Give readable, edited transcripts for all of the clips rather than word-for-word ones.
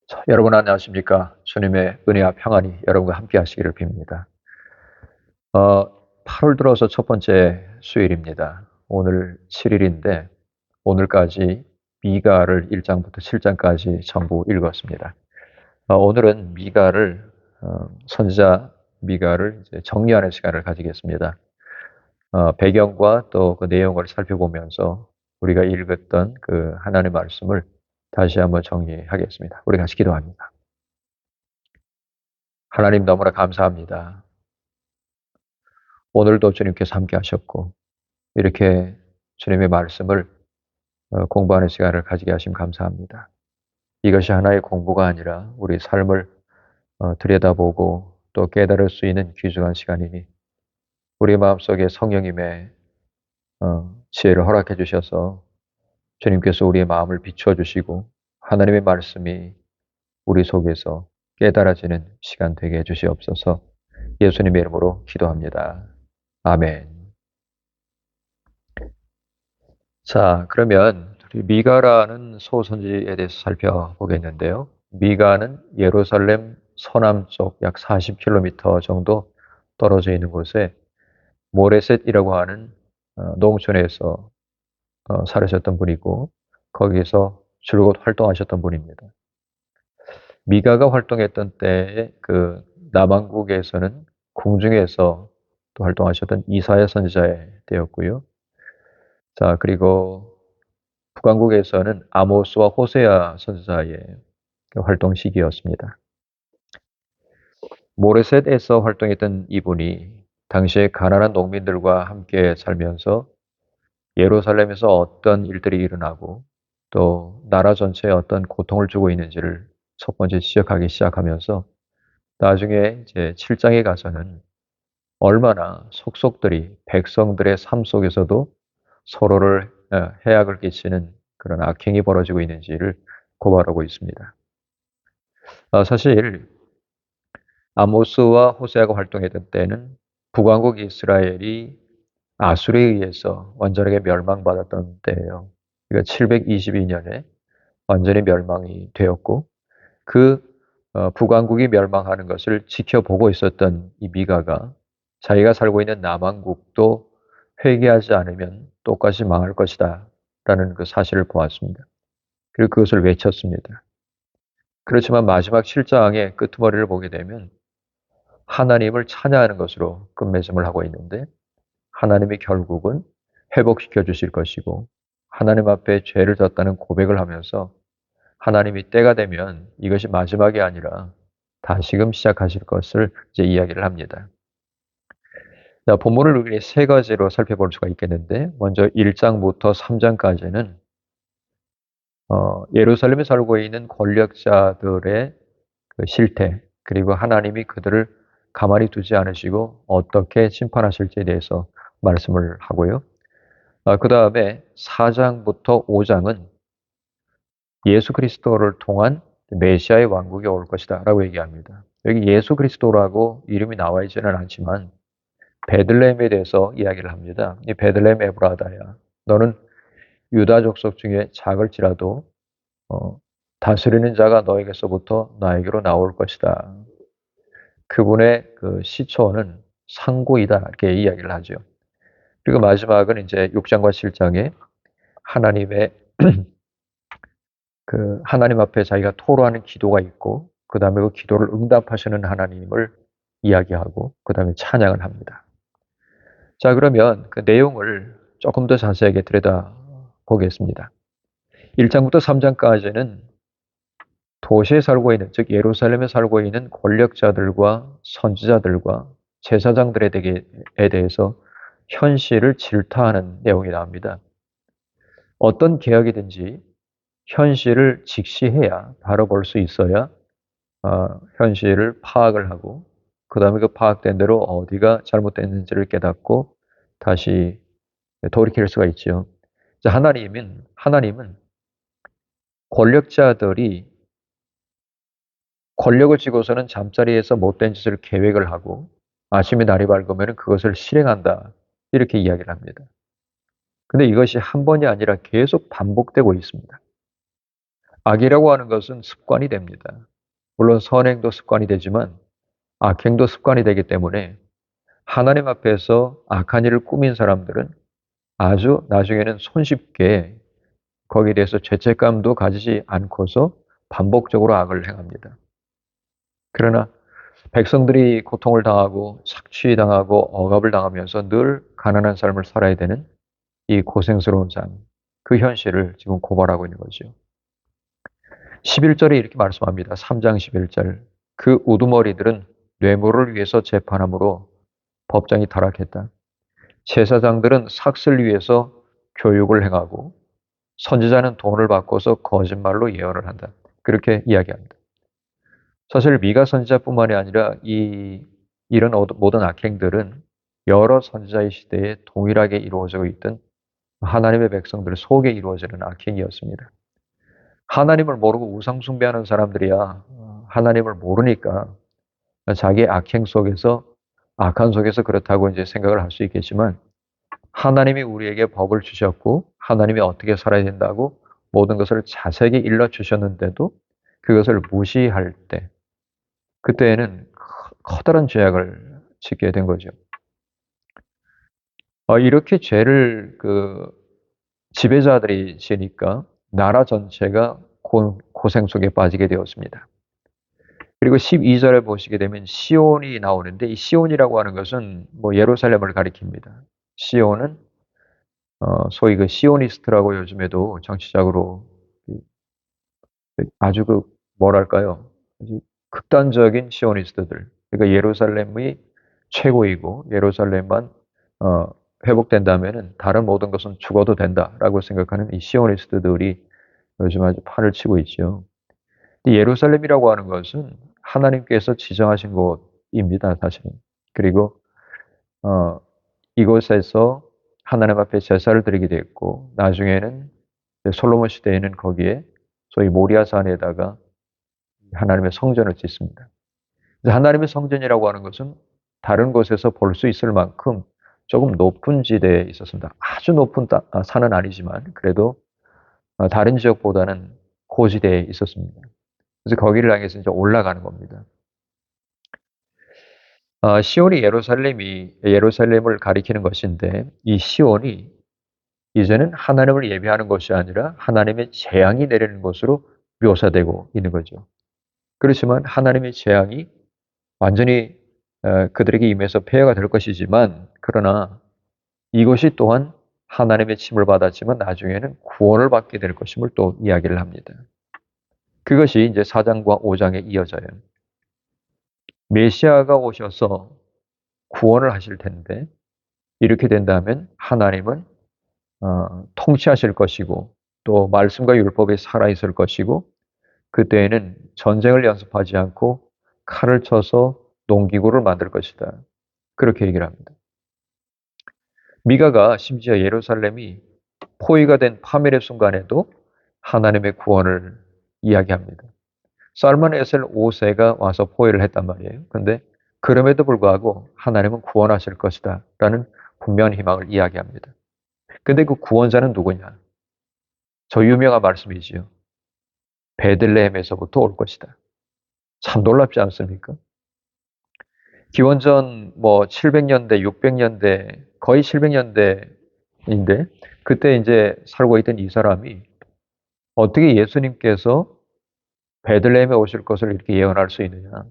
자, 여러분 안녕하십니까? 주님의 은혜와 평안이 여러분과 함께 하시기를 빕니다. 8월 들어서 첫 번째 수요일입니다. 오늘 7일인데 오늘까지 미가를 1장부터 7장까지 전부 읽었습니다. 오늘은 미가를 선지자 미가를 이제 정리하는 시간을 가지겠습니다. 배경과 또 그 내용을 살펴보면서 우리가 읽었던 그 하나님의 말씀을 다시 한번 정리하겠습니다. 우리 같이 기도합니다. 하나님 너무나 감사합니다. 오늘도 주님께서 함께 하셨고, 이렇게 주님의 말씀을 공부하는 시간을 가지게 하심 감사합니다. 이것이 하나의 공부가 아니라 우리 삶을 들여다보고 또 깨달을 수 있는 귀중한 시간이니 우리 마음속에 성령님의 지혜를 허락해 주셔서 주님께서 우리의 마음을 비추어 주시고 하나님의 말씀이 우리 속에서 깨달아지는 시간 되게 해 주시옵소서. 예수님의 이름으로 기도합니다. 아멘. 자, 그러면 우리 미가라는 소선지에 대해서 살펴보겠는데요. 미가는 예루살렘 서남쪽 약 40km 정도 떨어져 있는 곳에 모레셋이라고 하는 농촌에서 살으셨던 분이고 거기서 줄곧 활동하셨던 분입니다. 미가가 활동했던 때에 그 남왕국에서는 궁중에서 또 활동하셨던 이사야 선지자의 때였고요. 자, 그리고 북왕국에서는 아모스와 호세아 선지자의 그 활동 시기였습니다. 모레셋에서 활동했던 이분이 당시에 가난한 농민들과 함께 살면서 예루살렘에서 어떤 일들이 일어나고 또 나라 전체에 어떤 고통을 주고 있는지를 첫 번째 지적하기 시작하면서 나중에 이제 7장에 가서는 얼마나 속속들이 백성들의 삶 속에서도 서로를 해악을 끼치는 그런 악행이 벌어지고 있는지를 고발하고 있습니다. 사실 아모스와 호세아가 활동했던 때는 북왕국 이스라엘이 아수르에 의해서 완전하게 멸망받았던 때예요. 그러니까 722년에 완전히 멸망이 되었고 그 북왕국이 멸망하는 것을 지켜보고 있었던 이 미가가 자기가 살고 있는 남왕국도 회개하지 않으면 똑같이 망할 것이다 라는 그 사실을 보았습니다. 그리고 그것을 외쳤습니다. 그렇지만 마지막 7장의 끄트머리를 보게 되면 하나님을 찬양하는 것으로 끝맺음을 하고 있는데 하나님이 결국은 회복시켜 주실 것이고 하나님 앞에 죄를 졌다는 고백을 하면서 하나님이 때가 되면 이것이 마지막이 아니라 다시금 시작하실 것을 이제 이야기를 합니다. 자, 본문을 우리 세 가지로 살펴볼 수가 있겠는데 먼저 1장부터 3장까지는 예루살렘에 살고 있는 권력자들의 그 실태 그리고 하나님이 그들을 가만히 두지 않으시고 어떻게 심판하실지에 대해서 말씀을 하고요. 그 다음에 4장부터 5장은 예수 그리스도를 통한 메시아의 왕국이 올 것이다 라고 얘기합니다. 여기 예수 그리스도라고 이름이 나와 있지는 않지만 베들레헴에 대해서 이야기를 합니다. 이 베들레헴 에브라다야 너는 유다 족속 중에 작을지라도 어, 다스리는 자가 너에게서부터 나에게로 나올 것이다. 그분의 그 시초는 상고이다 이렇게 이야기를 하죠. 그리고 마지막은 이제 6장과 7장에 하나님의 그 하나님 앞에 자기가 토로하는 기도가 있고 그다음에 그 기도를 응답하시는 하나님을 이야기하고 그다음에 찬양을 합니다. 자, 그러면 그 내용을 조금 더 자세하게 들여다 보겠습니다. 1장부터 3장까지는 도시에 살고 있는 즉 예루살렘에 살고 있는 권력자들과 선지자들과 제사장들에 대해서 현실을 질타하는 내용이 나옵니다. 어떤 개혁이든지 현실을 직시해야 바로 볼 수 있어야 현실을 파악을 하고 그 다음에 그 파악된 대로 어디가 잘못됐는지를 깨닫고 다시 돌이킬 수가 있죠. 하나님은 권력자들이 권력을 쥐고서는 잠자리에서 못된 짓을 계획을 하고 아침에 날이 밝으면 그것을 실행한다. 이렇게 이야기를 합니다. 근데 이것이 한 번이 아니라 계속 반복되고 있습니다. 악이라고 하는 것은 습관이 됩니다. 물론 선행도 습관이 되지만 악행도 습관이 되기 때문에 하나님 앞에서 악한 일을 꾸민 사람들은 아주 나중에는 손쉽게 거기에 대해서 죄책감도 가지지 않고서 반복적으로 악을 행합니다. 그러나 백성들이 고통을 당하고 착취당하고 억압을 당하면서 늘 가난한 삶을 살아야 되는 이 고생스러운 삶, 그 현실을 지금 고발하고 있는 거죠. 11절에 이렇게 말씀합니다. 3장 11절. 그 우두머리들은 뇌물을 위해서 재판함으로 법정이 타락했다. 제사장들은 삭슬 위해서 교육을 행하고 선지자는 돈을 받고서 거짓말로 예언을 한다. 그렇게 이야기합니다. 사실 미가 선지자뿐만이 아니라 이런 모든 악행들은 여러 선지자의 시대에 동일하게 이루어지고 있던 하나님의 백성들 속에 이루어지는 악행이었습니다. 하나님을 모르고 우상 숭배하는 사람들이야 하나님을 모르니까 자기의 악행 속에서 악한 속에서 그렇다고 이제 생각을 할 수 있겠지만 하나님이 우리에게 법을 주셨고 하나님이 어떻게 살아야 된다고 모든 것을 자세히 일러 주셨는데도 그것을 무시할 때 그때에는 커다란 죄악을 짓게 된 거죠. 이렇게 죄를 지배자들이 지니까 나라 전체가 고생 속에 빠지게 되었습니다. 그리고 12절에 보시게 되면 시온이 나오는데 이 시온이라고 하는 것은 뭐 예루살렘을 가리킵니다. 시온은 소위 그 시오니스트라고 요즘에도 정치적으로 아주 뭐랄까요? 아주 극단적인 시오니스트들. 그러니까 예루살렘이 최고이고 예루살렘만 어, 회복된다면은 다른 모든 것은 죽어도 된다라고 생각하는 이 시오니스트들이 요즘 아주 판을 치고 있죠. 예루살렘이라고 하는 것은 하나님께서 지정하신 곳입니다, 사실은. 그리고 어, 이곳에서 하나님 앞에 제사를 드리게 됐고, 나중에는 솔로몬 시대에는 거기에 소위 모리아 산에다가 하나님의 성전을 짓습니다. 하나님의 성전이라고 하는 것은 다른 곳에서 볼 수 있을 만큼 조금 높은 지대에 있었습니다. 아주 높은 산은 아니지만 그래도 다른 지역보다는 고지대에 있었습니다. 그래서 거기를 향해서 이제 올라가는 겁니다. 시온이 예루살렘을 가리키는 것인데 이 시온이 이제는 하나님을 예배하는 것이 아니라 하나님의 재앙이 내리는 것으로 묘사되고 있는 거죠. 그렇지만 하나님의 재앙이 완전히 그들에게 임해서 폐해가 될 것이지만 그러나 이것이 또한 하나님의 침을 받았지만 나중에는 구원을 받게 될 것임을 또 이야기를 합니다. 그것이 이제 4장과 5장에 이어져요. 메시아가 오셔서 구원을 하실 텐데 이렇게 된다면 하나님은 통치하실 것이고 또 말씀과 율법이 살아있을 것이고 그때에는 전쟁을 연습하지 않고 칼을 쳐서 농기구를 만들 것이다. 그렇게 얘기를 합니다. 미가가 심지어 예루살렘이 포위가 된 파멸의 순간에도 하나님의 구원을 이야기합니다. 살만 에셀 5세가 와서 포위를 했단 말이에요. 근데 그럼에도 불구하고 하나님은 구원하실 것이다 라는 분명한 희망을 이야기합니다. 근데 그 구원자는 누구냐? 저 유명한 말씀이지요. 베들레헴에서부터 올 것이다. 참 놀랍지 않습니까? 기원전 뭐 700년대, 600년대, 거의 700년대인데 그때 이제 살고 있던 이 사람이 어떻게 예수님께서 베들레헴에 오실 것을 이렇게 예언할 수 있느냐?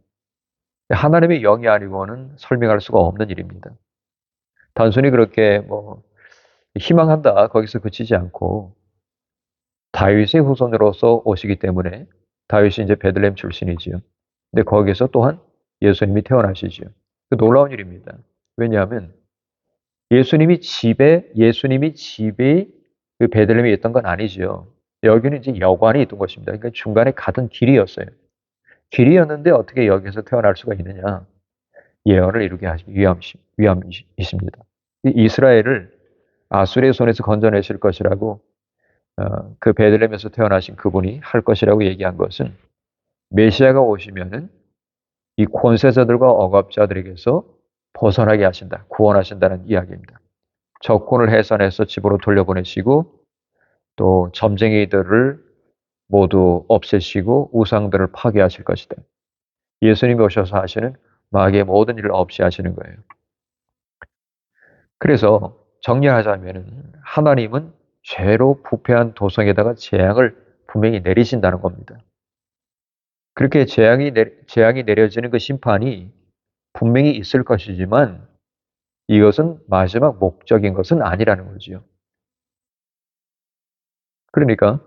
하나님의 영이 아니고는 설명할 수가 없는 일입니다. 단순히 그렇게 뭐 희망한다 거기서 그치지 않고 다윗의 후손으로서 오시기 때문에 다윗이 이제 베들레헴 출신이지요. 근데 거기서 또한 예수님이 태어나시지요. 그 놀라운 일입니다. 왜냐하면 예수님이 집이 그 베들레헴에 있던 건 아니지요. 여기는 이제 여관이 있던 것입니다. 그러니까 중간에 가던 길이었어요. 길이었는데 어떻게 여기서 태어날 수가 있느냐? 예언을 이루게 하신 위함이십니다. 이스라엘을 아수르의 손에서 건져내실 것이라고 그 베들레헴에서 태어나신 그분이 할 것이라고 얘기한 것은 메시아가 오시면은 이 권세자들과 억압자들에게서 벗어나게 하신다, 구원하신다는 이야기입니다. 적군을 해산해서 집으로 돌려보내시고 또 점쟁이들을 모두 없애시고 우상들을 파괴하실 것이다. 예수님이 오셔서 하시는 마귀의 모든 일을 없이 하시는 거예요. 그래서 정리하자면 하나님은 죄로 부패한 도성에다가 재앙을 분명히 내리신다는 겁니다. 그렇게 재앙이 내려지는 그 심판이 분명히 있을 것이지만 이것은 마지막 목적인 것은 아니라는 거지요. 그러니까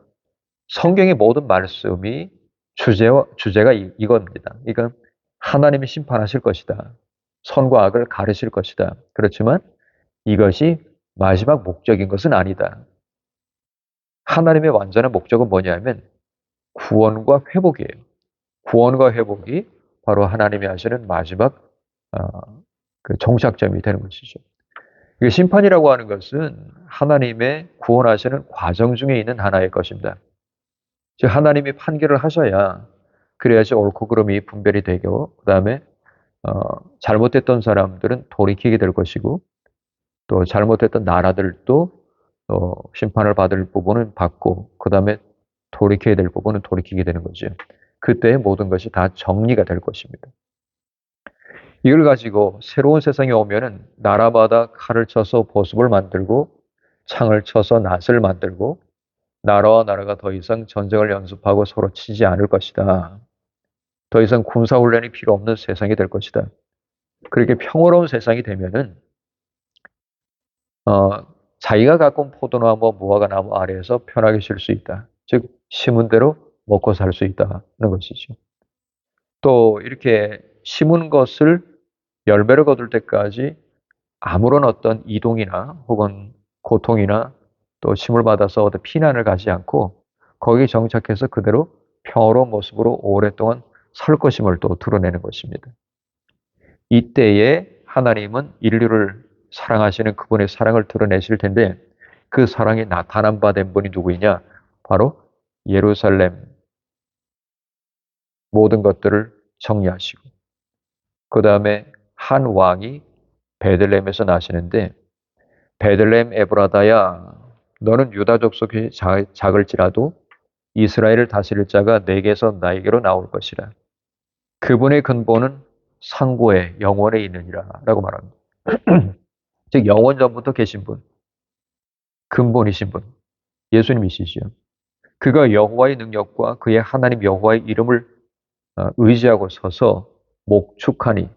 성경의 모든 말씀이 주제가 이겁니다. 그러니까 하나님이 심판하실 것이다. 선과 악을 가르실 것이다. 그렇지만 이것이 마지막 목적인 것은 아니다. 하나님의 완전한 목적은 뭐냐면 구원과 회복이에요. 구원과 회복이 바로 하나님이 하시는 마지막 그 종착점이 되는 것이죠. 심판이라고 하는 것은 하나님의 구원하시는 과정 중에 있는 하나의 것입니다. 즉 하나님이 판결을 하셔야 그래야지 옳고 그름이 분별이 되고 그다음에 잘못했던 사람들은 돌이키게 될 것이고 또 잘못했던 나라들도 심판을 받을 부분은 받고 그다음에 돌이켜야 될 부분은 돌이키게 되는 거죠. 그때 모든 것이 다 정리가 될 것입니다. 이걸 가지고 새로운 세상에 오면은 나라마다 칼을 쳐서 보습을 만들고 창을 쳐서 낫을 만들고 나라와 나라가 더 이상 전쟁을 연습하고 서로 치지 않을 것이다. 더 이상 군사훈련이 필요 없는 세상이 될 것이다. 그렇게 평화로운 세상이 되면은 자기가 갖고 온 포도나무, 무화과 나무 아래에서 편하게 쉴 수 있다. 즉 심은 대로 먹고 살 수 있다는 것이죠. 또 이렇게 심은 것을 열매를 거둘 때까지 아무런 어떤 이동이나 혹은 고통이나 또 심을 받아서 어떤 피난을 가지 않고 거기에 정착해서 그대로 평화로운 모습으로 오랫동안 살 것임을 또 드러내는 것입니다. 이때에 하나님은 인류를 사랑하시는 그분의 사랑을 드러내실 텐데 그 사랑이 나타난 바 된 분이 누구이냐? 바로 예루살렘 모든 것들을 정리하시고 그 다음에 한 왕이 베들레헴에서 나시는데 베들레헴 에브라다야 너는 유다 족속이 작을지라도 이스라엘을 다스릴 자가 내게서 나에게로 나올 것이라. 그분의 근본은 상고에 영원에 있느니라 라고 말합니다. 즉 영원 전부터 계신 분, 근본이신 분, 예수님이시죠. 그가 여호와의 능력과 그의 하나님 여호와의 이름을 의지하고 서서 목축하니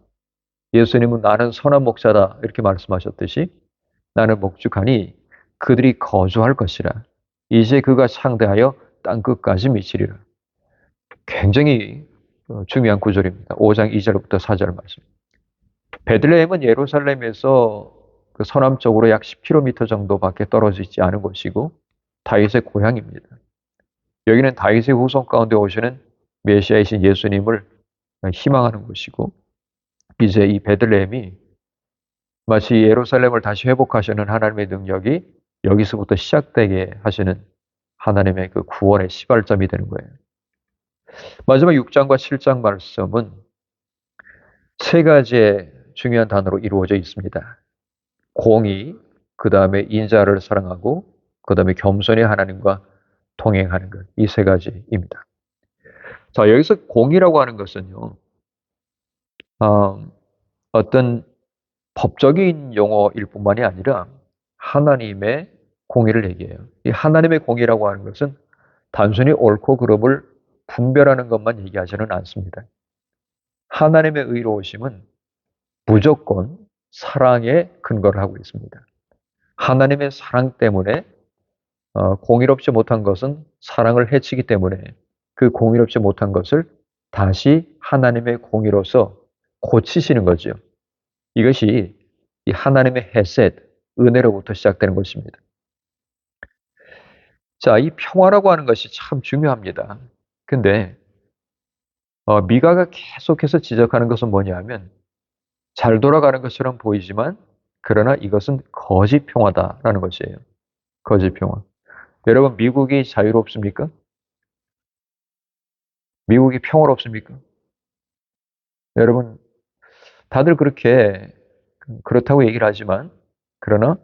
예수님은 나는 선한 목자다 이렇게 말씀하셨듯이 나는 목축하니 그들이 거주할 것이라. 이제 그가 창대하여 땅 끝까지 미치리라. 굉장히 중요한 구절입니다. 5장 2절부터 4절 말씀. 베들레헴은 예루살렘에서 그 서남쪽으로 약 10km 정도밖에 떨어져 있지 않은 곳이고 다윗의 고향입니다. 여기는 다윗의 후손 가운데 오시는 메시아이신 예수님을 희망하는 곳이고 이제 이 베들레헴이 마치 예루살렘을 다시 회복하시는 하나님의 능력이 여기서부터 시작되게 하시는 하나님의 그 구원의 시발점이 되는 거예요. 마지막 6장과 7장 말씀은 세 가지의 중요한 단어로 이루어져 있습니다. 공의, 그 다음에 인자를 사랑하고, 그 다음에 겸손히 하나님과 동행하는 것. 이 세 가지입니다. 자, 여기서 공의라고 하는 것은요, 어떤 법적인 용어일 뿐만이 아니라 하나님의 공의를 얘기해요. 이 하나님의 공의라고 하는 것은 단순히 옳고 그름을 분별하는 것만 얘기하지는 않습니다. 하나님의 의로우심은 무조건 사랑에 근거를 하고 있습니다. 하나님의 사랑 때문에 공의롭지 못한 것은 사랑을 해치기 때문에 그 공의롭지 못한 것을 다시 하나님의 공의로서 고치시는 거죠. 이것이 이 하나님의 헤셋, 은혜로부터 시작되는 것입니다. 자, 이 평화라고 하는 것이 참 중요합니다. 근데 미가가 계속해서 지적하는 것은 뭐냐면 잘 돌아가는 것처럼 보이지만 그러나 이것은 거짓 평화다라는 것이에요. 거짓 평화. 여러분 미국이 자유롭습니까? 미국이 평화롭습니까? 여러분 다들 그렇게 그렇다고 얘기를 하지만 그러나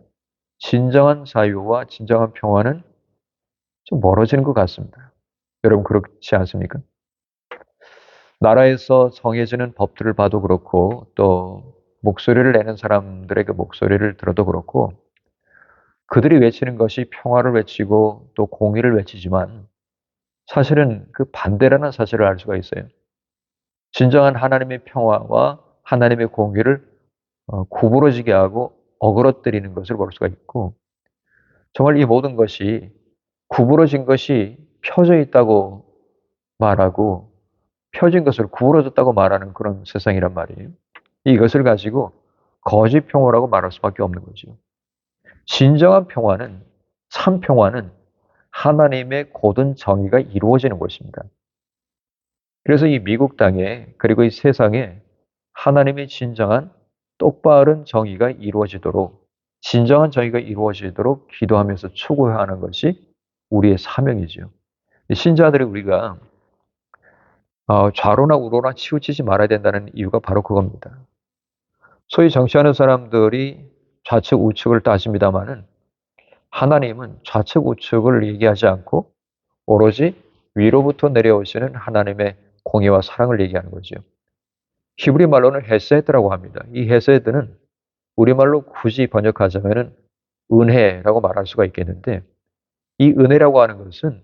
진정한 자유와 진정한 평화는 좀 멀어지는 것 같습니다. 여러분 그렇지 않습니까? 나라에서 정해지는 법들을 봐도 그렇고 또 목소리를 내는 사람들의 그 목소리를 들어도 그렇고 그들이 외치는 것이 평화를 외치고 또 공의를 외치지만 사실은 그 반대라는 사실을 알 수가 있어요. 진정한 하나님의 평화와 하나님의 공의를 구부러지게 하고 어그러뜨리는 것을 볼 수가 있고 정말 이 모든 것이 구부러진 것이 펴져 있다고 말하고 펴진 것을 구부러졌다고 말하는 그런 세상이란 말이에요. 이것을 가지고 거짓 평화라고 말할 수밖에 없는 거죠. 진정한 평화는 참 평화는 하나님의 고든 정의가 이루어지는 것입니다. 그래서 이 미국 땅에 그리고 이 세상에 하나님의 진정한 똑바른 정의가 이루어지도록 진정한 정의가 이루어지도록 기도하면서 추구하는 것이 우리의 사명이죠. 신자들이 우리가 좌로나 우로나 치우치지 말아야 된다는 이유가 바로 그겁니다. 소위 정치하는 사람들이 좌측 우측을 따집니다마는 하나님은 좌측 우측을 얘기하지 않고 오로지 위로부터 내려오시는 하나님의 공의와 사랑을 얘기하는 거죠. 히브리 말로는 헤세드라고 합니다. 이 헤세드는 우리말로 굳이 번역하자면은 은혜라고 말할 수가 있겠는데 이 은혜라고 하는 것은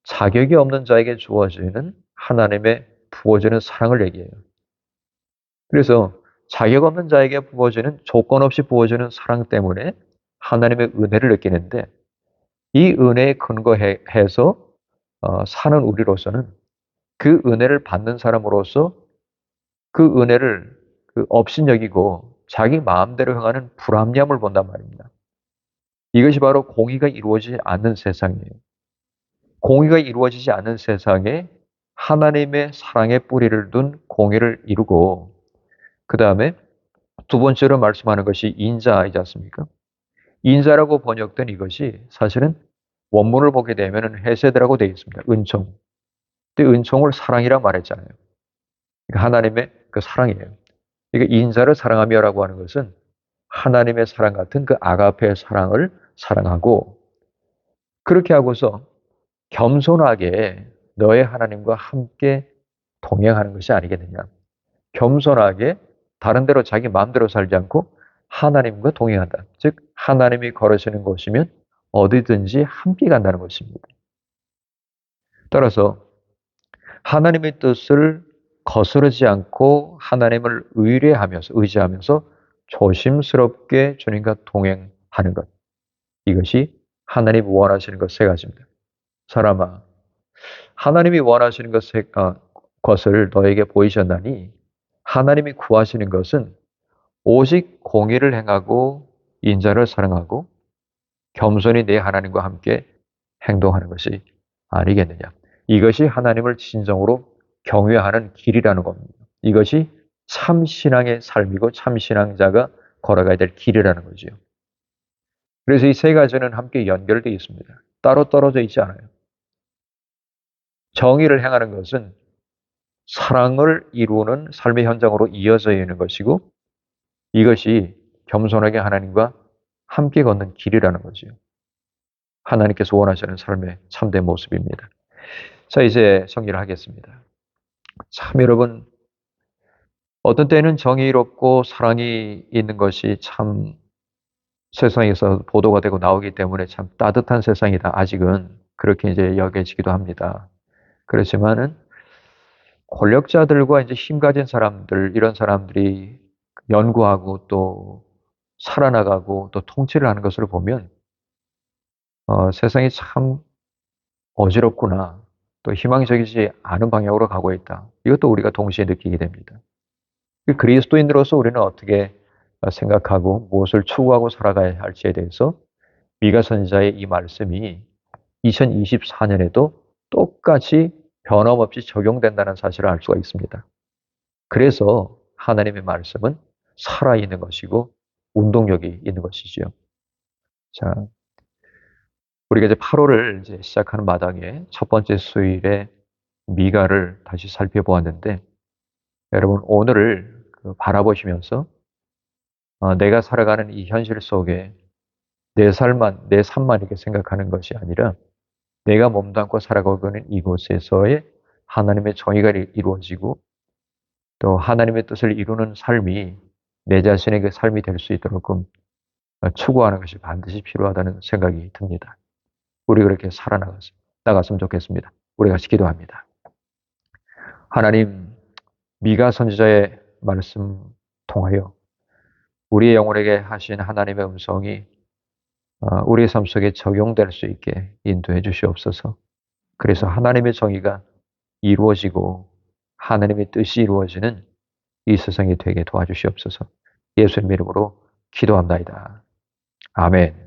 자격이 없는 자에게 주어지는 하나님의 부어지는 사랑을 얘기해요. 그래서 자격 없는 자에게 부어지는 조건 없이 부어지는 사랑 때문에 하나님의 은혜를 느끼는데 이 은혜에 근거해서 사는 우리로서는 그 은혜를 받는 사람으로서 그 은혜를 업신여기고 자기 마음대로 행하는 불합리함을 본단 말입니다. 이것이 바로 공의가 이루어지지 않는 세상이에요. 공의가 이루어지지 않는 세상에 하나님의 사랑의 뿌리를 둔 공의를 이루고 그 다음에 두 번째로 말씀하는 것이 인자이지 않습니까? 인자라고 번역된 이것이 사실은 원문을 보게 되면 헤세드라고 되어 있습니다. 은총. 근데 은총을 사랑이라 말했잖아요. 그러니까 하나님의 그 사랑이에요. 그러니까 인자를 사랑하며라고 하는 것은 하나님의 사랑 같은 그 아가페의 사랑을 사랑하고 그렇게 하고서 겸손하게 너의 하나님과 함께 동행하는 것이 아니겠느냐. 겸손하게 다른 데로 자기 마음대로 살지 않고 하나님과 동행한다. 즉 하나님이 걸으시는 곳이면 어디든지 함께 간다는 것입니다. 따라서 하나님의 뜻을 거스르지 않고 하나님을 의지하면서 조심스럽게 주님과 동행하는 것. 이것이 하나님이 원하시는 것 세 가지입니다. 사람아, 하나님이 원하시는 것을 너에게 보이셨나니 하나님이 구하시는 것은 오직 공의를 행하고 인자를 사랑하고 겸손히 내 하나님과 함께 행동하는 것이 아니겠느냐. 이것이 하나님을 진정으로 경외하는 길이라는 겁니다. 이것이 참 신앙의 삶이고 참 신앙자가 걸어가야 될 길이라는 거죠. 그래서 이 세 가지는 함께 연결되어 있습니다. 따로 떨어져 있지 않아요. 정의를 행하는 것은 사랑을 이루는 삶의 현장으로 이어져 있는 것이고 이것이 겸손하게 하나님과 함께 걷는 길이라는 거죠. 하나님께서 원하시는 삶의 참된 모습입니다. 자, 이제 정리를 하겠습니다. 참 여러분, 어떤 때는 정의롭고 사랑이 있는 것이 참 세상에서 보도가 되고 나오기 때문에 참 따뜻한 세상이다. 아직은 그렇게 이제 여겨지기도 합니다. 그렇지만은 권력자들과 이제 힘 가진 사람들, 이런 사람들이 연구하고 또 살아나가고 또 통치를 하는 것을 보면 세상이 참 어지럽구나. 또 희망적이지 않은 방향으로 가고 있다. 이것도 우리가 동시에 느끼게 됩니다. 그리스도인으로서 우리는 어떻게 생각하고 무엇을 추구하고 살아가야 할지에 대해서 미가 선지자의 이 말씀이 2024년에도 똑같이 변함없이 적용된다는 사실을 알 수가 있습니다. 그래서 하나님의 말씀은 살아있는 것이고 운동력이 있는 것이지요. 자, 우리가 이제 8월을 이제 시작하는 마당에 첫 번째 수일에 미가를 다시 살펴보았는데 여러분 오늘을 바라보시면서 내가 살아가는 이 현실 속에 내 삶만 이렇게 생각하는 것이 아니라 내가 몸담고 살아가고 있는 이곳에서의 하나님의 정의가 이루어지고 또 하나님의 뜻을 이루는 삶이 내 자신의 그 삶이 될 수 있도록 추구하는 것이 반드시 필요하다는 생각이 듭니다. 우리 그렇게 나갔으면 좋겠습니다. 우리 같이 기도합니다. 하나님, 미가 선지자의 말씀 통하여 우리의 영혼에게 하신 하나님의 음성이 우리의 삶 속에 적용될 수 있게 인도해 주시옵소서. 그래서 하나님의 정의가 이루어지고 하나님의 뜻이 이루어지는 이 세상이 되게 도와주시옵소서. 예수님의 이름으로 기도합나이다. 아멘.